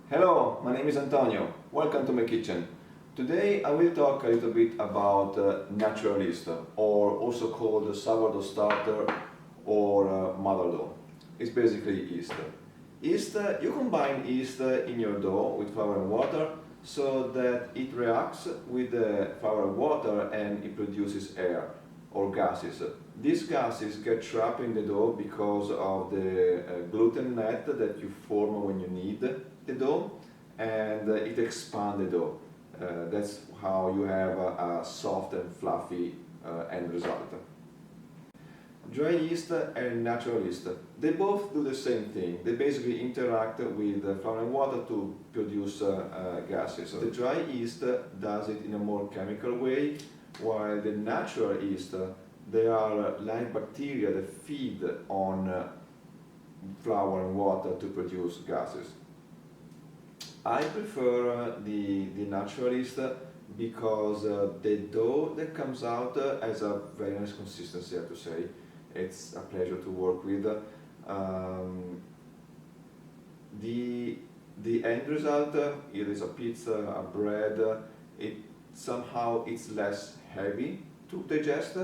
Hello, my name is Antonio. Welcome to my kitchen. Today I will talk a little bit about natural yeast, or also called sourdough starter or mother dough. It's basically yeast. Yeast, you combine yeast in your dough with flour and water so that it reacts with the flour and water and it produces air or gases. These gases get trapped in the dough because of the gluten net that you form when you knead the dough, and it expands the dough. That's how you have a soft and fluffy end result. Dry yeast and natural yeast, they both do the same thing. They basically interact with flour and water to produce gases. The dry yeast does it in a more chemical way, while the natural yeast, they are like bacteria that feed on flour and water to produce gases. I prefer the natural yeast because the dough that comes out has a very nice consistency, I have to say. It's a pleasure to work with. The end result, it is a pizza, a bread, it's less heavy to digest.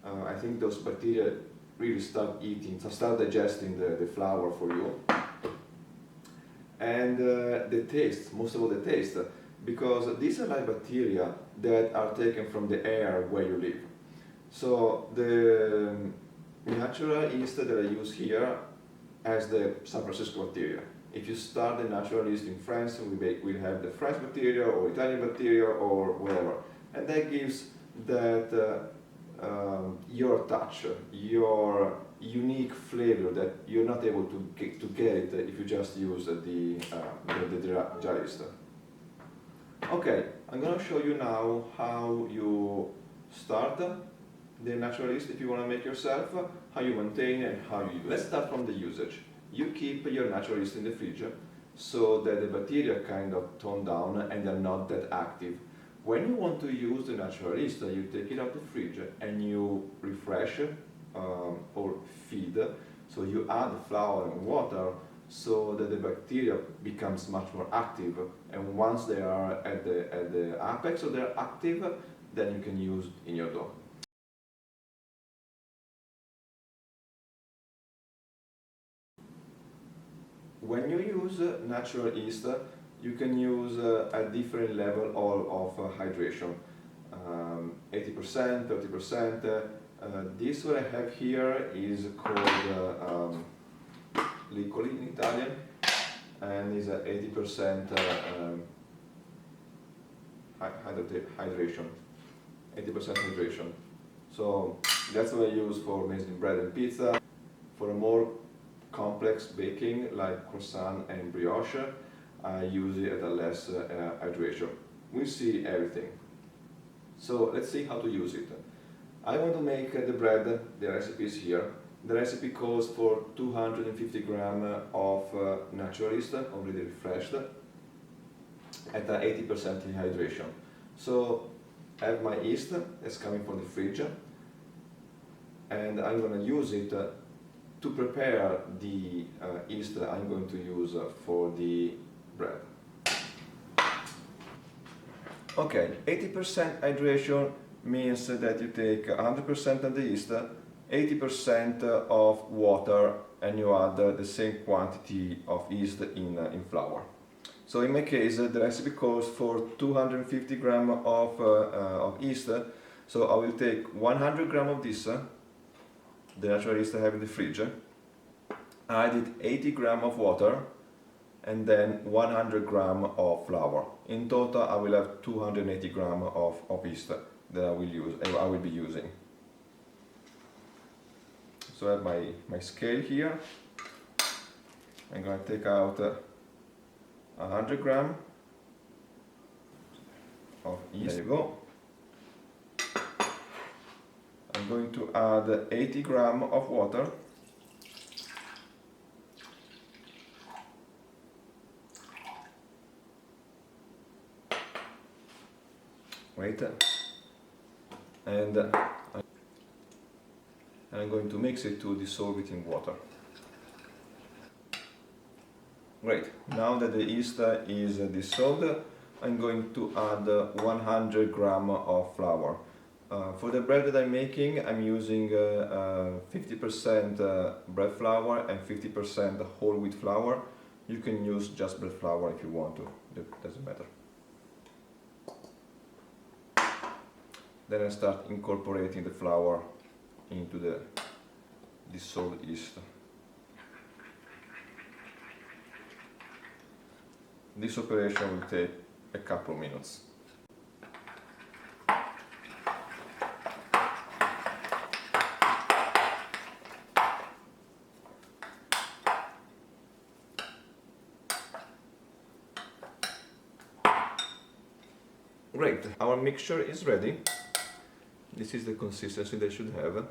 I think those bacteria really start digesting the flour for you. And the taste, most of all the taste, because these are like bacteria that are taken from the air where you live. So the natural yeast that I use here has the San Francisco bacteria. If you start the natural yeast in France, we'll have the French bacteria or Italian bacteria or whatever. And that gives that your touch, your unique flavor that you're not able to get it if you just use the dry yeast. Okay, I'm going to show you now how you start the natural yeast if you want to make yourself, how you maintain and how you use. Let's start from the usage. You keep your natural yeast in the fridge so that the bacteria kind of tone down and they're not that active. When you want to use the natural yeast, you take it out of the fridge and you refresh or feed. So you add flour and water so that the bacteria becomes much more active. And once they are at the apex, so they're active, then you can use in your dough. When you use natural yeast, you can use a different level of hydration, 80%, 30%. This what I have here is called liquoli in Italian, and is 80% hydration. 80% hydration. So that's what I use for making bread and pizza. For a more complex baking like croissant and brioche, I use it at a less hydration. We see everything. So let's see how to use it. I want to make the bread, the recipe is here. The recipe calls for 250 grams of natural yeast, already refreshed, at 80% hydration. So I have my yeast that's coming from the fridge, and I'm going to use it to prepare the yeast that I'm going to use for the bread. Okay, 80% hydration means that you take 100% of the yeast, 80% of water, and you add the same quantity of yeast in flour. So in my case, the recipe calls for 250 grams of yeast, so I will take 100 grams of this, the natural yeast I have in the fridge, added 80 grams of water, and then 100 grams of flour. In total, I will have 280 grams of yeast that I will be using. So I have my scale here. I'm going to take out 100 grams of yeast. There you go. I'm going to add 80 grams of water. Wait. And I'm going to mix it to dissolve it in water. Great. Now that the yeast is dissolved, I'm going to add 100 gram of flour. For the bread that I'm making, I'm using 50% bread flour and 50% whole wheat flour. You can use just bread flour if you want to, it doesn't matter. Then I start incorporating the flour into the dissolved yeast. This operation will take a couple minutes. Great, our mixture is ready. This is the consistency they should have.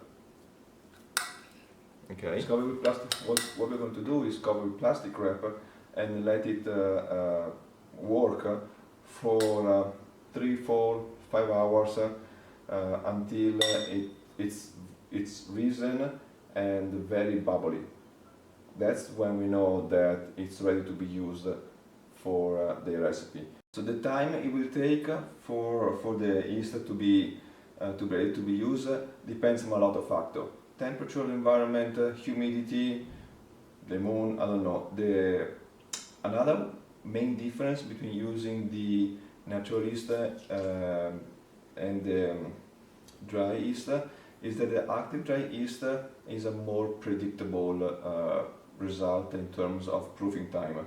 Okay. It's covered with plastic. What we're going to do is cover with plastic wrap and let it work for 3, 4, 5 hours until it's risen and very bubbly. That's when we know that it's ready to be used for the recipe. So the time it will take for the yeast to be ready to be used depends on a lot of factors. Temperature, environment, humidity, the moon, I don't know. Another main difference between using the natural yeast and the dry yeast is that the active dry yeast is a more predictable result in terms of proofing time.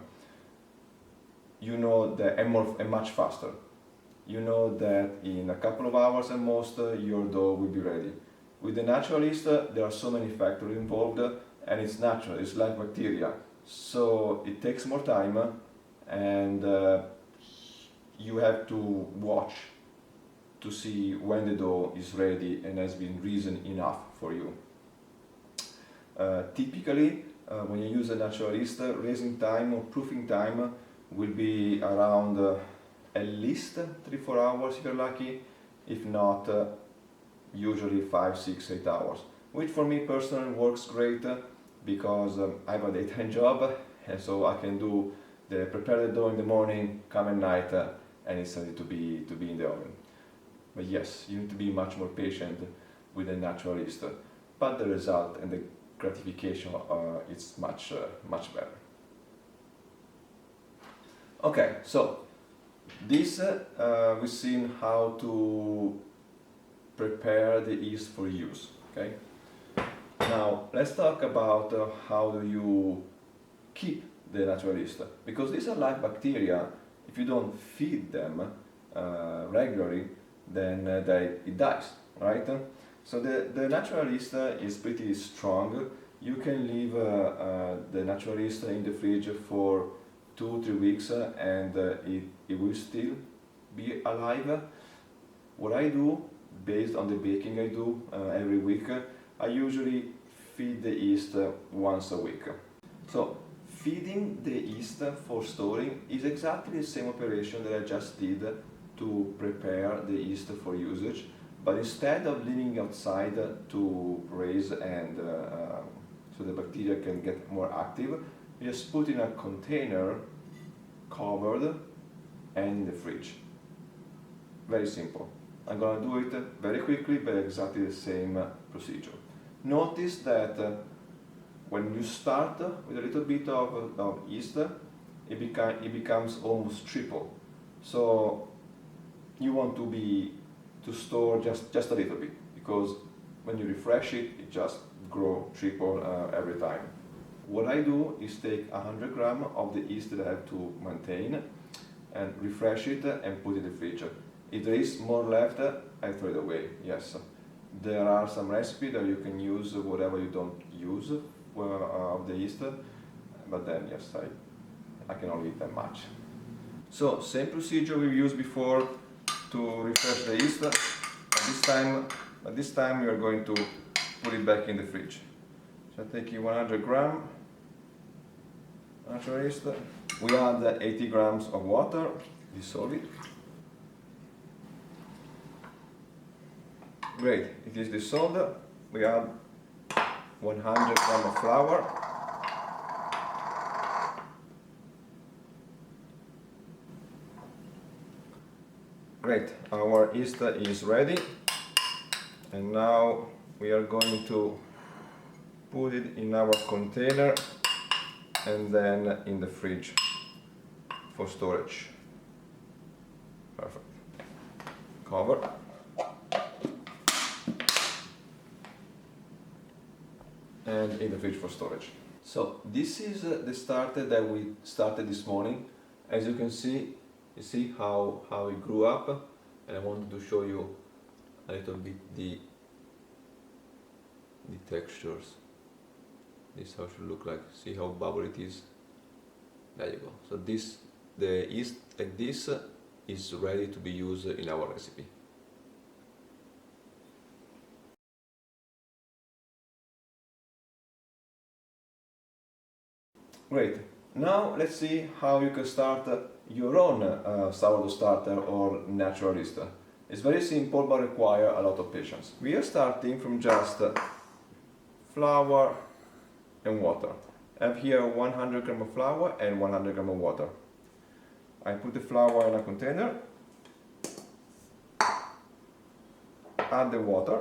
You know that and much faster. You know that in a couple of hours at most your dough will be ready. With the natural yeast there are so many factors involved and it's natural, it's like bacteria. So it takes more time and you have to watch to see when the dough is ready and has been risen enough for you. Typically when you use a natural yeast, raising time or proofing time will be around at least 3-4 hours if you're lucky, if not usually 5, 6, 8 hours, which for me personally works great because I have a daytime job and so I can prepare the dough in the morning, come at night and it's ready to be in the oven. But yes, you need to be much more patient with the natural yeast, but the result and the gratification it's much better. Okay, so this we've seen how to prepare the yeast for use. Okay. Now let's talk about how do you keep the natural yeast, because these are live bacteria. If you don't feed them regularly, then it dies, right? So the natural yeast is pretty strong. You can leave the natural yeast in the fridge for 2-3 weeks and it will still be alive. What I do, based on the baking I do every week, I usually feed the yeast once a week. So feeding the yeast for storing is exactly the same operation that I just did to prepare the yeast for usage, but instead of leaving outside to raise and so the bacteria can get more active, you just put in a container covered and in the fridge. Very simple. I'm going to do it very quickly, but exactly the same procedure. Notice that when you start with a little bit of yeast, it becomes almost triple. So you want to store just a little bit, because when you refresh it, it just grows triple every time. What I do is take 100 grams of the yeast that I have to maintain and refresh it and put it in the fridge. If there is more left, I throw it away, yes. There are some recipes that you can use whatever you don't use of the yeast, but then yes, I can only eat that much. So same procedure we used before to refresh the yeast. At this time we are going to put it back in the fridge. So I'm taking 100 grams natural yeast. We add 80 grams of water, dissolve it. Great, it is dissolved. We add 100 grams of flour. Great, our yeast is ready, and now we are going to put it in our container and then in the fridge for storage. Perfect. Cover. And in the fridge for storage. So this is the starter that we started this morning. As you can see, you see how it grew up, and I wanted to show you a little bit the textures. This is how it should look like. See how bubbly it is. There you go. So the yeast like this is ready to be used in our recipe. Great. Now let's see how you can start your own sourdough starter or natural yeast. It's very simple but require a lot of patience. We are starting from just flour and water. I have here 100 grams of flour and 100 grams of water. I put the flour in a container, add the water,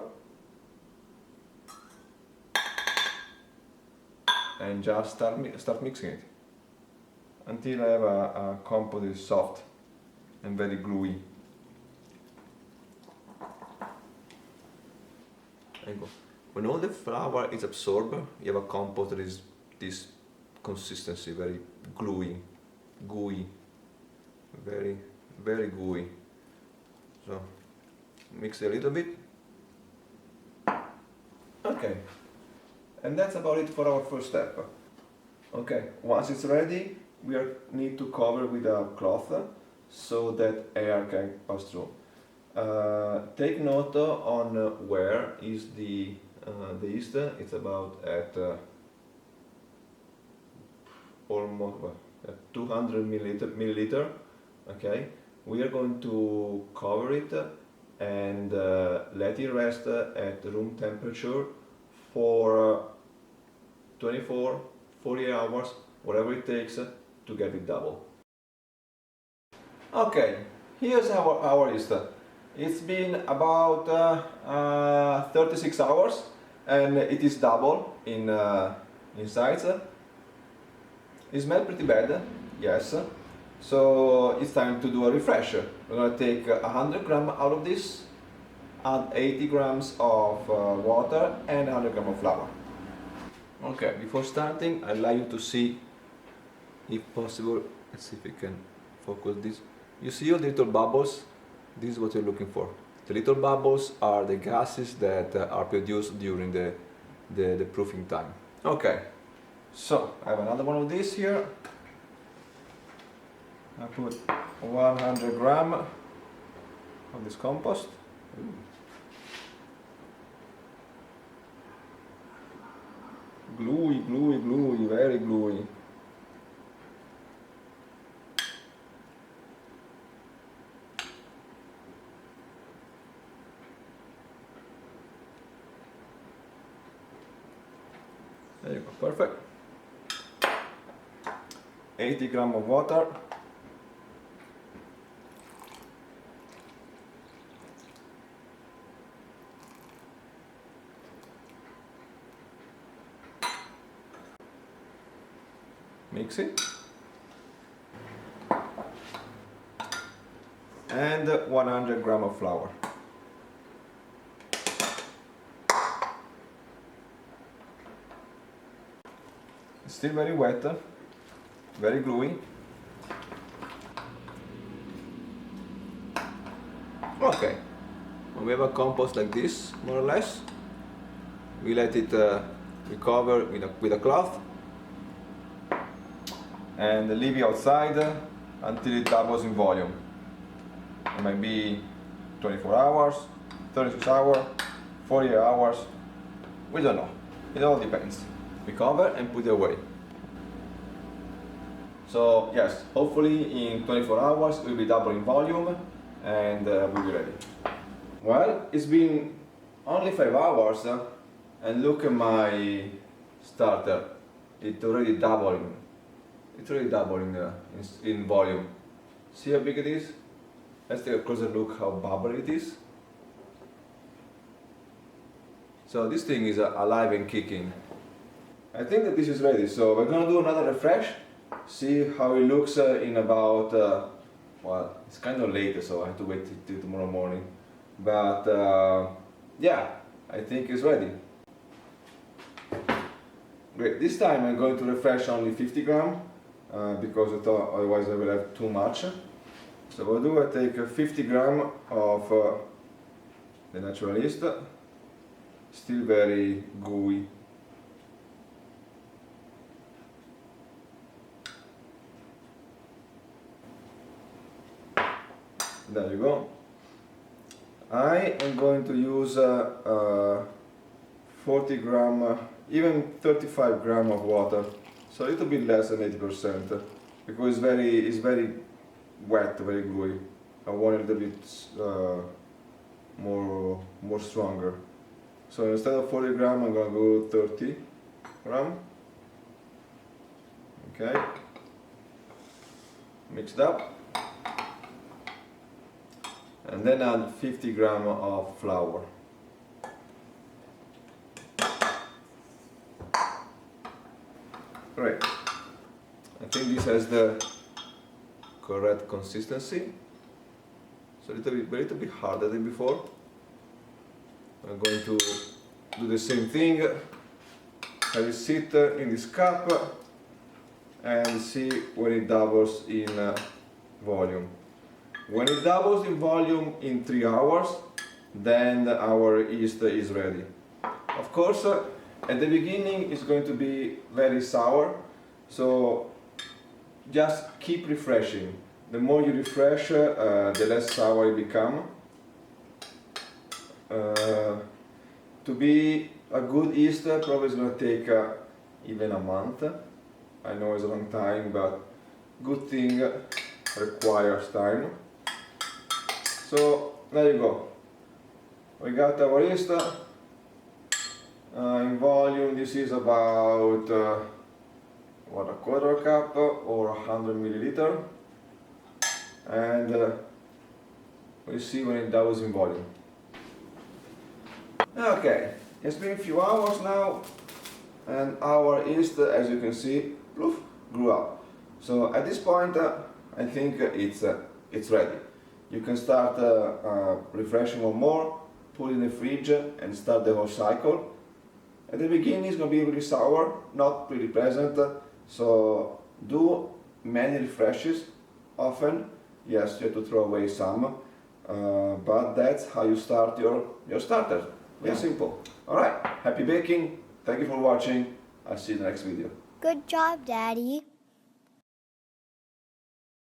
and just start mixing it until I have a compound that is soft and very gluey. There you go. When all the flour is absorbed, you have a compound that is this consistency, very gluey, gooey, very gooey. So mix it a little bit. Okay. And that's about it for our first step. Okay, once it's ready, we need to cover with a cloth so that air can pass through. Take note on where is the yeast. It's about at almost 200 milliliter. Okay, we are going to cover it and let it rest at room temperature for 24, 48 hours, whatever it takes to get it double. Okay, here's our yeast. It's been about 36 hours and it is double in size. It smells pretty bad, yes. So it's time to do a refresher. We're going to take 100 grams out of this, add 80 grams of water and 100 grams of flour. Okay, before starting, I'd like you to see, if possible, let's see if we can focus this. You see all the little bubbles? This is what you're looking for. The little bubbles are the gases that are produced during the proofing time. Okay, so I have another one of these here. I put 100 grams of this compost. Gluey, gluey, gluey, very gluey. There you go, perfect. 80 grams of water. Mix it. And 100 grams of flour. It's still very wet, very gluey. Okay, when we have a compost like this, more or less, we let it recover with a cloth and leave it outside until it doubles in volume. It might be 24 hours, 36 hours, 48 hours, we don't know, it all depends. We cover and put it away. So yes, hopefully in 24 hours we'll be double in volume and we'll be ready. Well, it's been only 5 hours and look at my starter. It's already doubling. It's already doubling in volume. See how big it is? Let's take a closer look how bubbly it is. So this thing is alive and kicking. I think that this is ready, so we're gonna do another refresh, see how it looks in about, well, it's kind of late, so I have to wait till tomorrow morning. But yeah, I think it's ready. Great, this time I'm going to refresh only 50 grams because I thought otherwise I will have too much. So what I do, I take 50 grams of the natural yeast, still very gooey. There you go. I am going to use 40 grams, even 35 grams of water, so a little bit less than 80%, because it's very wet, very gooey. I want it a little bit more stronger. So instead of 40 grams, I'm going to go 30 grams. Okay, mixed up. And then add 50 grams of flour. Great. I think this has the correct consistency. So a little bit harder than before. I'm going to do the same thing. Have it sit in this cup and see when it doubles in volume. When it doubles in volume in 3 hours, then our yeast is ready. Of course, at the beginning it's going to be very sour, so just keep refreshing. The more you refresh, the less sour it becomes. To be a good yeast, probably it's going to take even a month. I know it's a long time, but good thing requires time. So there you go. We got our yeast. In volume, this is about what, a quarter cup or 100 milliliter, and we'll see when it doubles in volume. Okay, it's been a few hours now, and our yeast, as you can see, poof, grew up. So at this point, I think it's ready. You can start refreshing one more, put it in the fridge, and start the whole cycle. At the beginning it's going to be really sour, not really pleasant, so do many refreshes often. Yes, you have to throw away some, but that's how you start your starter. Very simple. Alright, happy baking, thank you for watching, I'll see you in the next video. Good job, Daddy.